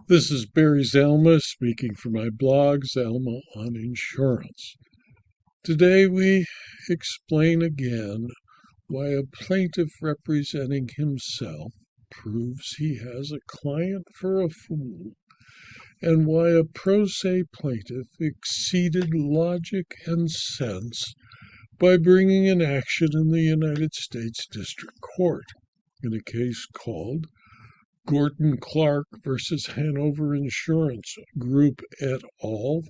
This is Barry Zalma speaking for my blog, Zalma on Insurance. Today we explain again why a plaintiff representing himself proves he has a client for a fool, and why a pro se plaintiff exceeded logic and sense by bringing an action in the United States District Court in a case called Gordon Clark versus Hanover Insurance Group et al.,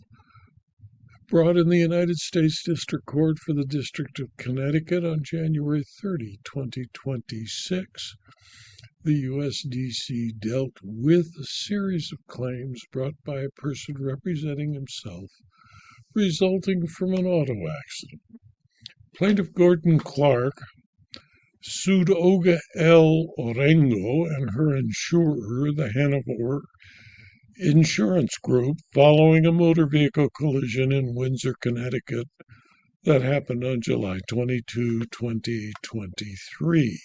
brought in the United States District Court for the District of Connecticut on January 30, 2026. The USDC dealt with a series of claims brought by a person representing himself resulting from an auto accident. Plaintiff Gordon Clark sued Olga L. Orengo and her insurer, the Hanover Insurance Group, following a motor vehicle collision in Windsor, Connecticut that happened on July 22, 2023.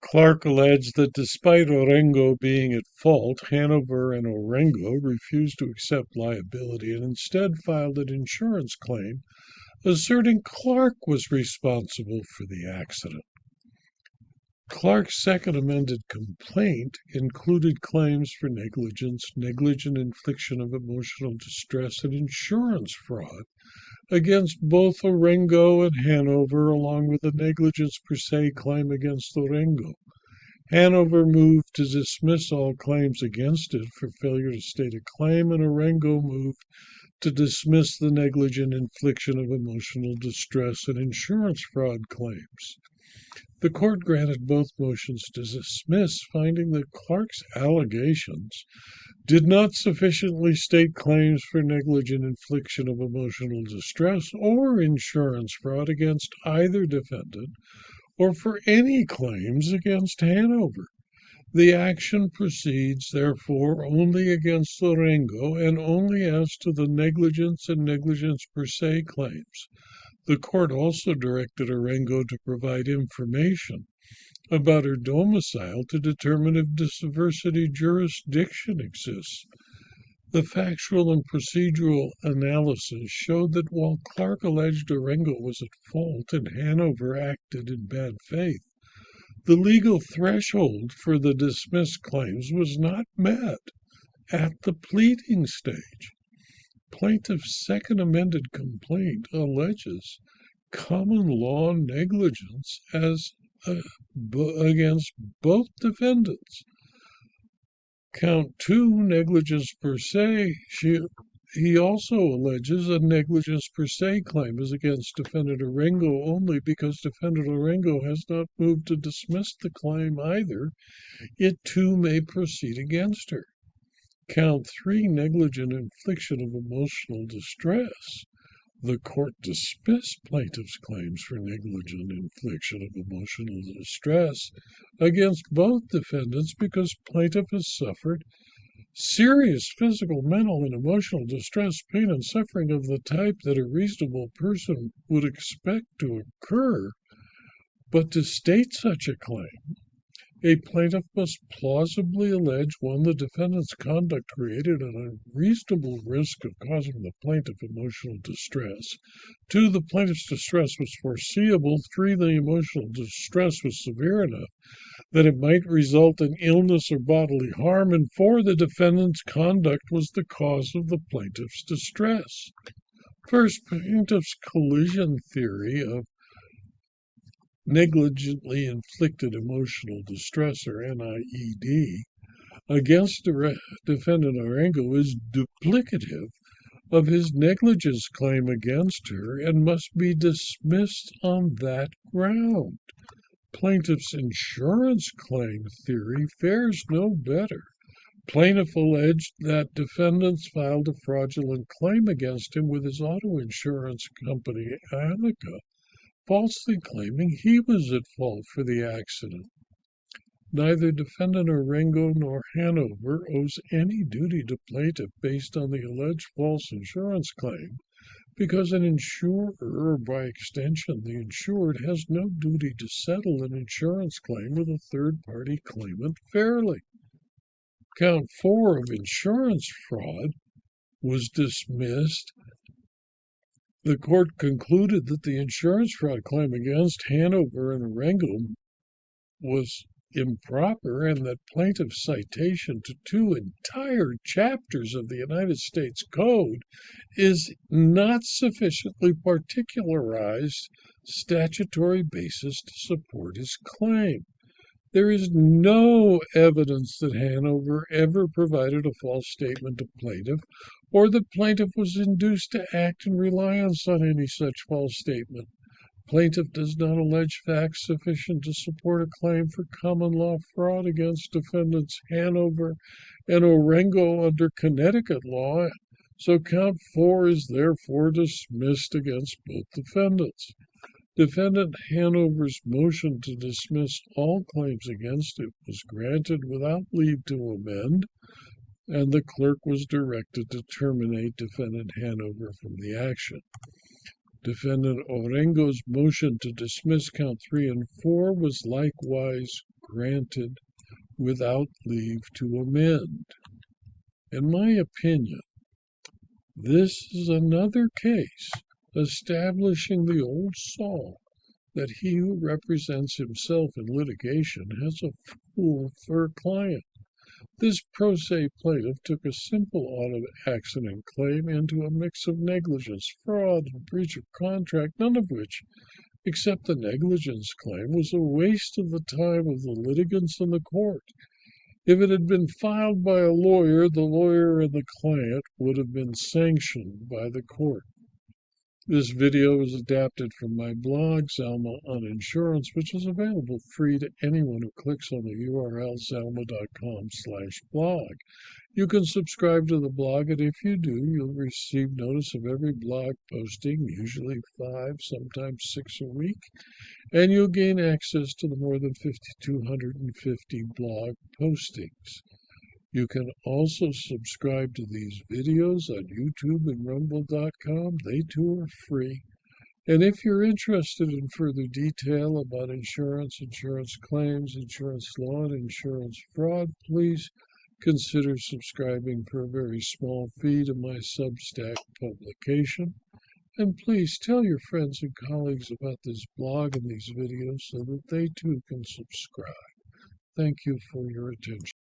Clark alleged that despite Orengo being at fault, Hanover and Orengo refused to accept liability and instead filed an insurance claim asserting Clark was responsible for the accident. Clark's Second Amended Complaint included claims for negligence, negligent infliction of emotional distress, and insurance fraud against both Orengo and Hanover, along with a negligence per se claim against Orengo. Hanover moved to dismiss all claims against it for failure to state a claim, and Orengo moved to dismiss the negligent infliction of emotional distress and insurance fraud claims. The court granted both motions to dismiss, finding that Clark's allegations did not sufficiently state claims for negligent infliction of emotional distress or insurance fraud against either defendant, or for any claims against Hanover. The action proceeds, therefore, only against Orengo and only as to the negligence and negligence per se claims. The court also directed Orengo to provide information about her domicile to determine if diversity jurisdiction exists. The factual and procedural analysis showed that while Clark alleged Orengo was at fault and Hanover acted in bad faith, the legal threshold for the dismissed claims was not met at the pleading stage. Plaintiff's Second Amended Complaint alleges common law negligence against both defendants. Count 2, negligence per se. He also alleges a negligence per se claim is against defendant Orengo only because defendant Orengo has not moved to dismiss the claim either. It too may proceed against her. Count 3, negligent infliction of emotional distress. The court dismissed plaintiff's claims for negligent infliction of emotional distress against both defendants because plaintiff has suffered serious physical, mental, and emotional distress, pain, and suffering of the type that a reasonable person would expect to occur. But to state such a claim, a plaintiff must plausibly allege, 1, the defendant's conduct created an unreasonable risk of causing the plaintiff emotional distress, 2, the plaintiff's distress was foreseeable, 3, the emotional distress was severe enough that it might result in illness or bodily harm, and 4, the defendant's conduct was the cause of the plaintiff's distress. First, plaintiff's collision theory of negligently inflicted emotional distress, or NIED, against defendant Orengo is duplicative of his negligence claim against her and must be dismissed on that ground. Plaintiff's insurance claim theory fares no better. Plaintiff alleged that defendants filed a fraudulent claim against him with his auto insurance company, Amica, falsely claiming he was at fault for the accident. Neither defendant Orengo nor Hanover owes any duty to plaintiff based on the alleged false insurance claim, because an insurer, or by extension the insured, has no duty to settle an insurance claim with a third-party claimant fairly. Count 4 of insurance fraud was dismissed. The court concluded that the insurance fraud claim against Hanover and Orengo was improper and that plaintiff's citation to 2 entire chapters of the United States Code is not sufficiently particularized statutory basis to support his claim. There is no evidence that Hanover ever provided a false statement to plaintiff, or that plaintiff was induced to act in reliance on any such false statement. Plaintiff does not allege facts sufficient to support a claim for common law fraud against defendants Hanover and Orengo under Connecticut law, so count 4 is therefore dismissed against both defendants. Defendant Hanover's motion to dismiss all claims against it was granted without leave to amend, and the clerk was directed to terminate Defendant Hanover from the action. Defendant Orengo's motion to dismiss count 3 and 4 was likewise granted without leave to amend. In my opinion, this is another case establishing the old saw that he who represents himself in litigation has a fool for a client. This pro se plaintiff took a simple auto accident claim into a mix of negligence, fraud, and breach of contract, none of which, except the negligence claim, was a waste of the time of the litigants in the court. If it had been filed by a lawyer, the lawyer and the client would have been sanctioned by the court. This video is adapted from my blog, Alma on Insurance, which is available free to anyone who clicks on the URL alma.com/blog. You can subscribe to the blog, and if you do, you'll receive notice of every blog posting, usually 5, sometimes 6 a week, and you'll gain access to the more than 5,250 blog postings. You can also subscribe to these videos on YouTube and Rumble.com. They too are free. And if you're interested in further detail about insurance, insurance claims, insurance law, and insurance fraud, please consider subscribing for a very small fee to my Substack publication. And please tell your friends and colleagues about this blog and these videos so that they too can subscribe. Thank you for your attention.